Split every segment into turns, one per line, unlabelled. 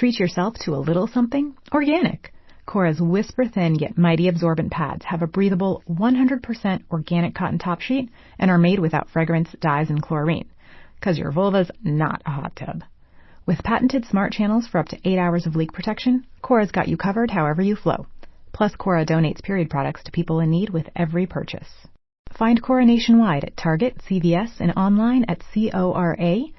Treat yourself to a little something organic. Cora's whisper-thin yet mighty absorbent pads have a breathable 100% organic cotton top sheet and are made without fragrance, dyes, and chlorine. 'Cause your vulva's not a hot tub. With patented smart channels for up to 8 hours of leak protection, Cora's got you covered however you flow. Plus, Cora donates period products to people in need with every purchase. Find Cora nationwide at Target, CVS, and online at cora.life.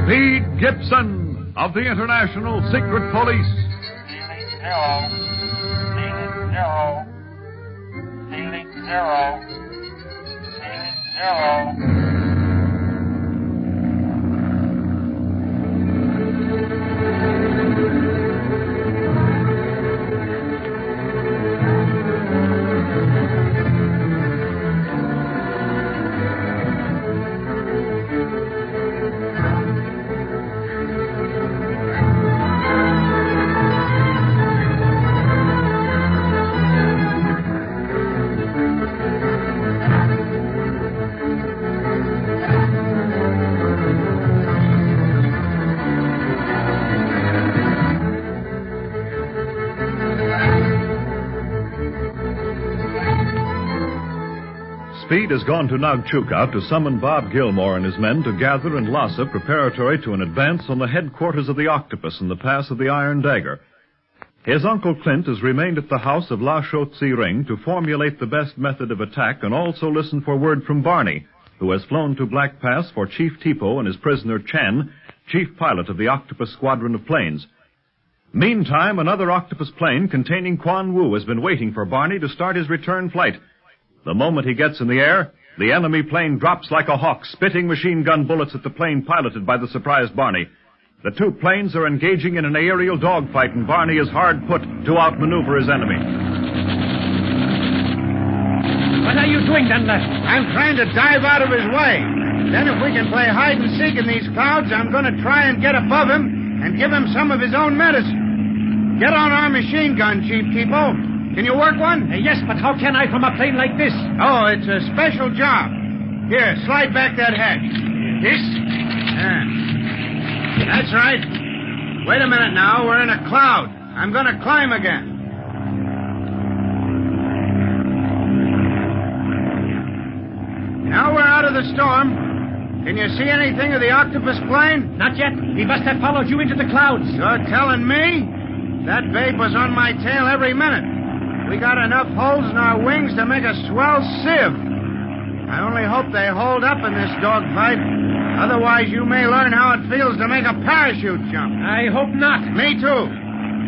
Speed Gibson of the International Secret Police.
Ceiling zero. Ceiling zero.
Speed has gone to Nagchuka to summon Bob Gilmore and his men to gather in Lhasa preparatory to an advance on the headquarters of the Octopus in the Pass of the Iron Dagger. His Uncle Clint has remained at the house of La Chotzi Ring to formulate the best method of attack and also listen for word from Barney, who has flown to Black Pass for Chief Tipo and his prisoner Chen, chief pilot of the Octopus squadron of planes. Meantime, another Octopus plane containing Quan Wu has been waiting for Barney to start his return flight. The moment he gets in the air, the enemy plane drops like a hawk, spitting machine gun bullets at the plane piloted by the surprised Barney. The two planes are engaging in an aerial dogfight, and Barney is hard put to outmaneuver his enemy.
What are you doing, Dunlap?
I'm trying to dive out of his way. Then if we can play hide and seek in these clouds, I'm going to try and get above him and give him some of his own medicine. Get on our machine gun, Chief Tipo. Can you work one?
Yes, but how can I from a plane like this?
Oh, it's a special job. Here, slide back that hatch.
This?
Yeah. That's right. Wait a minute now. We're in a cloud. I'm going to climb again. Now we're out of the storm. Can you see anything of the octopus plane?
Not yet. He must have followed you into the clouds.
You're telling me? That babe was on my tail every minute. We got enough holes in our wings to make a swell sieve. I only hope they hold up in this dogfight. Otherwise, you may learn how it feels to make a parachute jump.
I hope not.
Me too.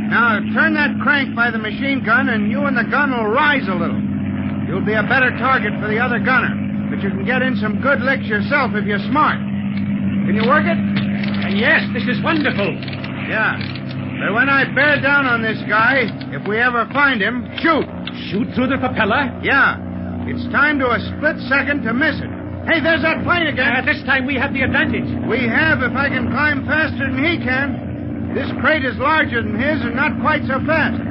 Now, turn that crank by the machine gun, and you and the gun will rise a little. You'll be a better target for the other gunner, but you can get in some good licks yourself if you're smart. Can you work it?
Yes, this is wonderful.
Yeah. But when I bear down on this guy, if we ever find him, shoot.
Shoot through the propeller?
Yeah. It's time to a split second to miss it. Hey, there's that plane again.
This time we have the advantage.
We have if I can climb faster than he can. This crate is larger than his and not quite so fast.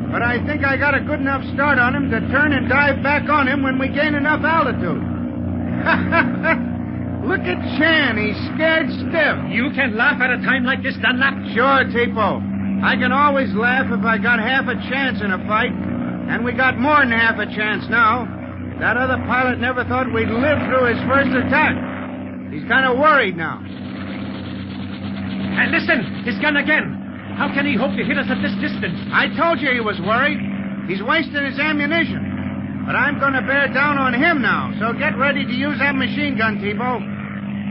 But I think I got a good enough start on him to turn and dive back on him when we gain enough altitude. Look at Chan. He's scared stiff.
You can laugh at a time like this, Dunlap?
Sure, Tipo. I can always laugh if I got half a chance in a fight. And we got more than half a chance now. That other pilot never thought we'd live through his first attack. He's kind of worried now.
And listen, his gun again. How can he hope to hit us at this distance?
I told you he was worried. He's wasting his ammunition. But I'm going to bear down on him now, so get ready to use that machine gun, Tipo.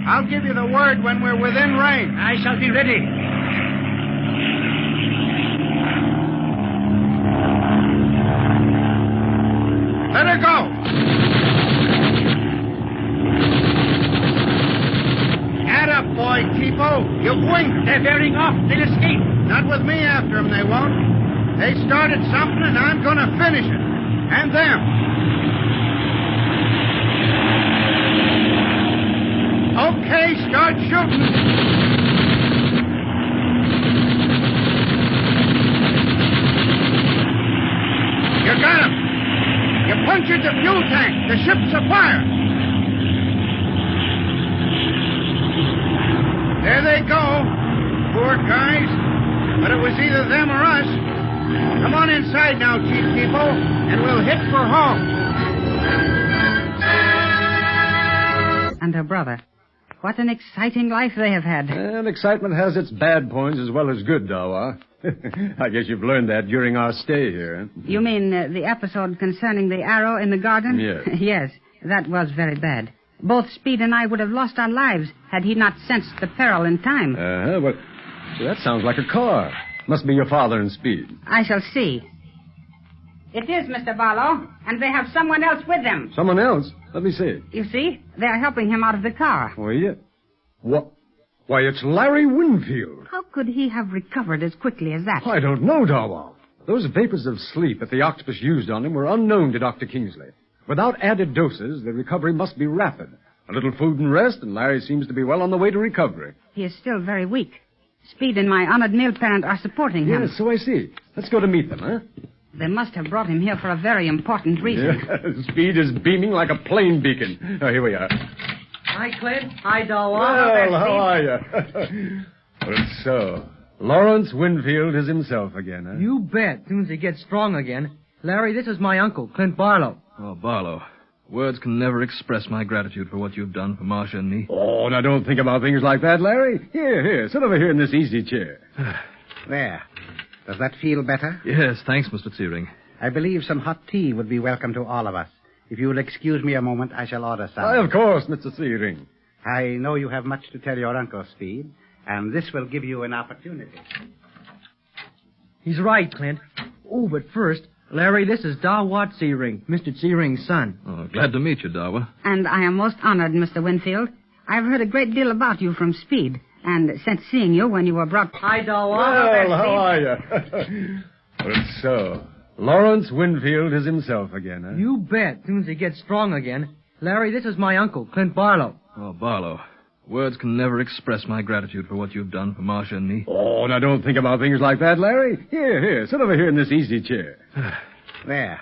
I'll give you the word when we're within range.
I shall be ready.
Let her go. Atta, boy, Tipo. You blinked.
They're bearing off. They'll escape.
Not with me after them, they won't. They started something, and I'm going to finish it. And them. Okay, start shooting. got him! You punctured the fuel tank. The ship's afire. There they go. Poor guys. But it was either them or us. Come on inside now, chief people, and we'll hit for home.
And her brother. What an exciting life they have had.
And excitement has its bad points as well as good, Dawa. I guess you've learned that during our stay here. Huh?
You mean the episode concerning the arrow in the garden?
Yes.
Yes, that was very bad. Both Speed and I would have lost our lives had he not sensed the peril in time.
Well, that sounds like a car. Must be your father and Speed.
I shall see. It is, Mr. Barlow, and they have someone else with them.
Someone else? Let me see.
You see, they are helping him out of the car.
Oh, yeah. What? Why, it's Larry Winfield.
How could he have recovered as quickly as that?
I don't know, Darwell. Those vapors of sleep that the Octopus used on him were unknown to Dr. Kingsley. Without added doses, the recovery must be rapid. A little food and rest, and Larry seems to be well on the way to recovery.
He is still very weak. Speed and my honored male parent are supporting him.
Yes, so I see. Let's go to meet them, huh?
They must have brought him here for a very important reason.
Yeah, Speed is beaming like a plane beacon. Oh, here we are.
Hi, Clint. Hi, Dawa.
Well, how are you? Well, so, Lawrence Winfield is himself again, huh?
You bet. As soon as he gets strong again. Larry, this is my uncle, Clint Barlow.
Oh, Barlow. Words can never express my gratitude for what you've done for Marcia and me.
Oh, now don't think about things like that, Larry. Here, sit over here in this easy chair.
There. Does that feel better?
Yes, thanks, Mr. Searing.
I believe some hot tea would be welcome to all of us. If you will excuse me a moment, I shall order some.
Of course, Mr. Searing.
I know you have much to tell your uncle, Speed, and this will give you an opportunity.
He's right, Clint. Oh, but first, Larry, this is Dawat Searing, Mr. Searing's son.
Oh, glad to meet you, Dawa.
And I am most honored, Mr. Winfield. I've heard a great deal about you from Speed, and since seeing you when you were brought...
Hi, Dawa.
Well, how are you? Well, so, Lawrence Winfield is himself again, huh?
You bet. As soon as he gets strong again. Larry, this is my uncle, Clint Barlow.
Oh, Barlow. Words can never express my gratitude for what you've done for Marcia and me.
Oh, now don't think about things like that, Larry. Here, sit over here in this easy chair.
There.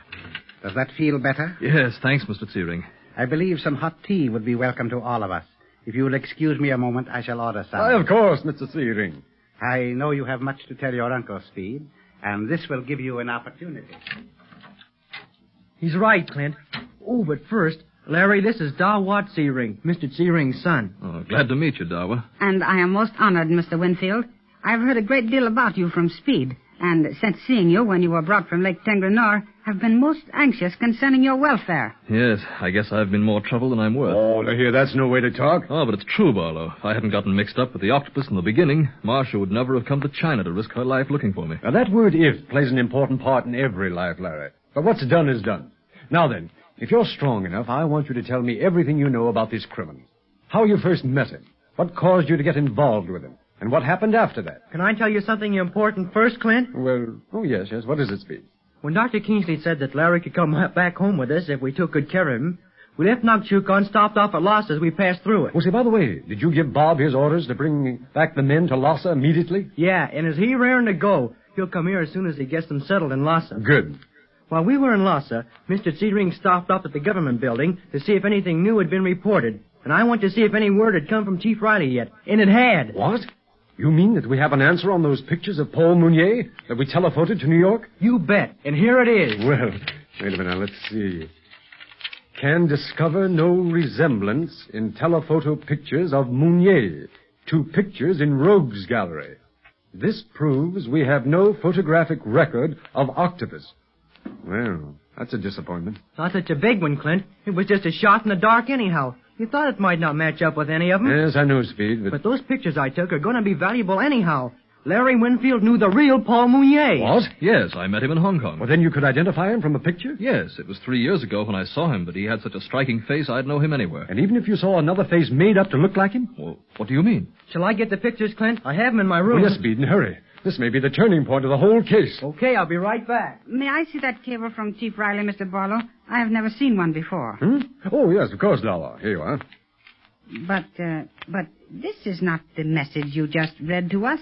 Does that feel better?
Yes, thanks, Mr. Searing.
I believe some hot tea would be welcome to all of us. If you will excuse me a moment, I shall order some.
Of course, Mr. Searing.
I know you have much to tell your uncle, Speed, and this will give you an opportunity.
He's right, Clint. Oh, but first, Larry, this is Dawat Searing, Mr. Searing's son.
Oh, glad to meet you, Dawa.
And I am most honored, Mr. Winfield. I've heard a great deal about you from Speed, and since seeing you when you were brought from Lake Tengrenor, have been most anxious concerning your welfare.
Yes, I guess I've been more trouble than I'm worth.
Oh, now here, that's no way to talk.
Oh, but it's true, Barlow. If I hadn't gotten mixed up with the Octopus in the beginning, Marcia would never have come to China to risk her life looking for me.
Now, that word if plays an important part in every life, Larry. But what's done is done. Now then, if you're strong enough, I want you to tell me everything you know about this criminal. How you first met him, what caused you to get involved with him, and what happened after that.
Can I tell you something important first, Clint?
Well, oh, yes. What is it, Speed?
When Dr. Kingsley said that Larry could come back home with us if we took good care of him, we left Nagchuka and stopped off at Lhasa as we passed through it.
Well, say, by the way, did you give Bob his orders to bring back the men to Lhasa immediately?
Yeah, and as he raring to go, he'll come here as soon as he gets them settled in Lhasa.
Good.
While we were in Lhasa, Mr. Searing stopped up at the government building to see if anything new had been reported, and I went to see if any word had come from Chief Riley yet, and it had.
What? You mean that we have an answer on those pictures of Paul Mounier that we telephoted to New York?
You bet, and here it is.
Well, wait a minute, now, let's see. Can discover no resemblance in telephoto pictures of Mounier to pictures in Rogue's Gallery. This proves we have no photographic record of Octopus. Well, that's a disappointment.
Not such a big one, Clint. It was just a shot in the dark anyhow. You thought it might not match up with any of them.
Yes, I know, Speed,
But those pictures I took are going to be valuable anyhow. Larry Winfield knew the real Paul Mounier.
What? Yes, I met him in Hong Kong.
Well, then you could identify him from a picture?
Yes, it was 3 years ago when I saw him, but he had such a striking face I'd know him anywhere.
And even if you saw another face made up to look like him?
Well, what do you mean?
Shall I get the pictures, Clint? I have them in my room.
Yes, Speed, and hurry. This may be the turning point of the whole case.
Okay, I'll be right back.
May I see that cable from Chief Riley, Mr. Barlow? I have never seen one before.
Oh, yes, of course, Dawa. Here you are.
But this is not the message you just read to us.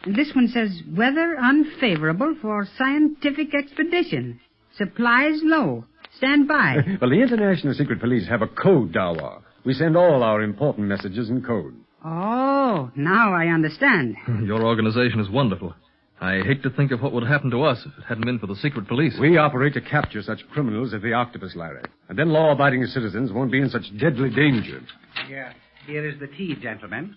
This one says, weather unfavorable for scientific expedition. Supplies low. Stand by.
Well, the International Secret Police have a code, Dawa. We send all our important messages in code.
Oh, now I understand.
Your organization is wonderful. I hate to think of what would happen to us if it hadn't been for the secret police.
We operate to capture such criminals as the Octopus, Larry. And then law-abiding citizens won't be in such deadly danger.
Yeah. Here is the tea, gentlemen.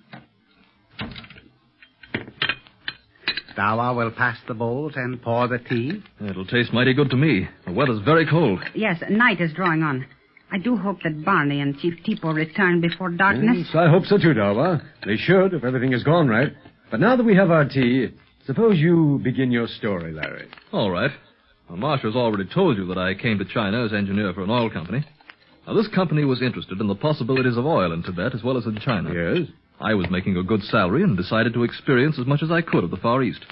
Dawa will pass the bowls and pour the tea.
It'll taste mighty good to me. The weather's very cold.
Yes, night is drawing on. I do hope that Barney and Chief Tipo return before darkness.
Yes, I hope so too, Dawa. They should, if everything has gone right. But now that we have our tea, suppose you begin your story, Larry.
All right. Well, Marsha's already told you that I came to China as engineer for an oil company. Now, this company was interested in the possibilities of oil in Tibet as well as in China.
Yes?
I was making a good salary and decided to experience as much as I could of the Far East.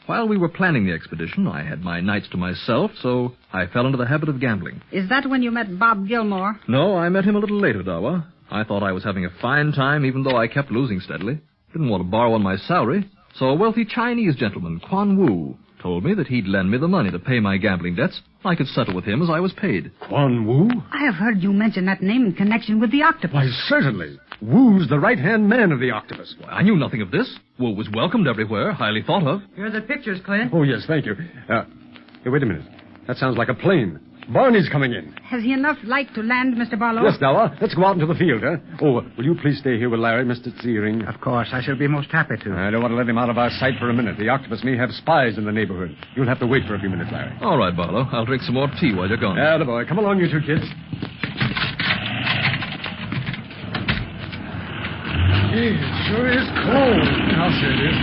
While we were planning the expedition, I had my nights to myself, so I fell into the habit of gambling.
Is that when you met Bob Gilmore?
No, I met him a little later, Dawa. I thought I was having a fine time, even though I kept losing steadily. Didn't want to borrow on my salary, so a wealthy Chinese gentleman, Quan Wu, told me that he'd lend me the money to pay my gambling debts. I could settle with him as I was paid.
Quan Wu?
I have heard you mention that name in connection with the octopus.
Why, certainly. Wu's the right-hand man of the Octopus.
Why, I knew nothing of this. Wu was welcomed everywhere, highly thought of.
Here are the pictures, Clint.
Oh, yes, thank you. Hey, wait a minute. That sounds like a plane. Barney's coming in.
Has he enough light to land, Mr. Barlow?
Yes, Dawa. Let's go out into the field, huh? Oh, will you please stay here with Larry, Mr. Searing?
Of course, I shall be most happy to.
I don't want to let him out of our sight for a minute. The Octopus may have spies in the neighborhood. You'll have to wait for a few minutes, Larry.
All right, Barlow. I'll drink some more tea while you're gone.
Yeah, the boy. Come along, you two kids. Gee, it sure is cold. I'll say it is.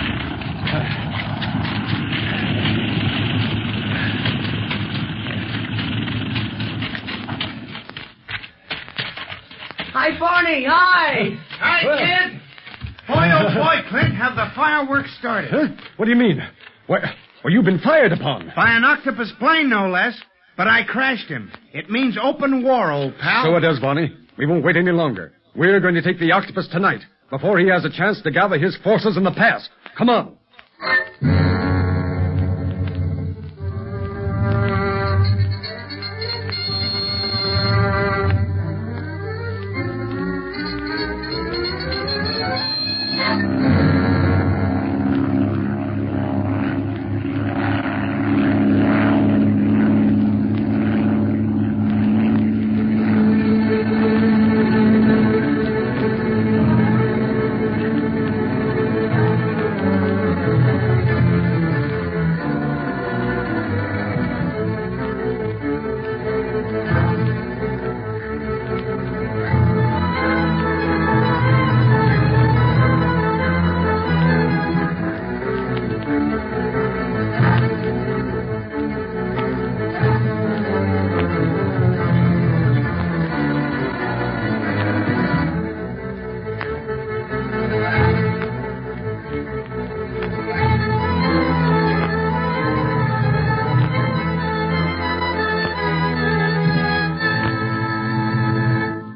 Hi, Barney. Hi.
Hi, kid. Boy, oh boy, Clint, have the fireworks started.
Huh? What do you mean? Well, you've been fired upon.
By an octopus plane, no less. But I crashed him. It means open war, old pal.
So it does, Barney. We won't wait any longer. We're going to take the Octopus tonight, before he has a chance to gather his forces in the pass. Come on.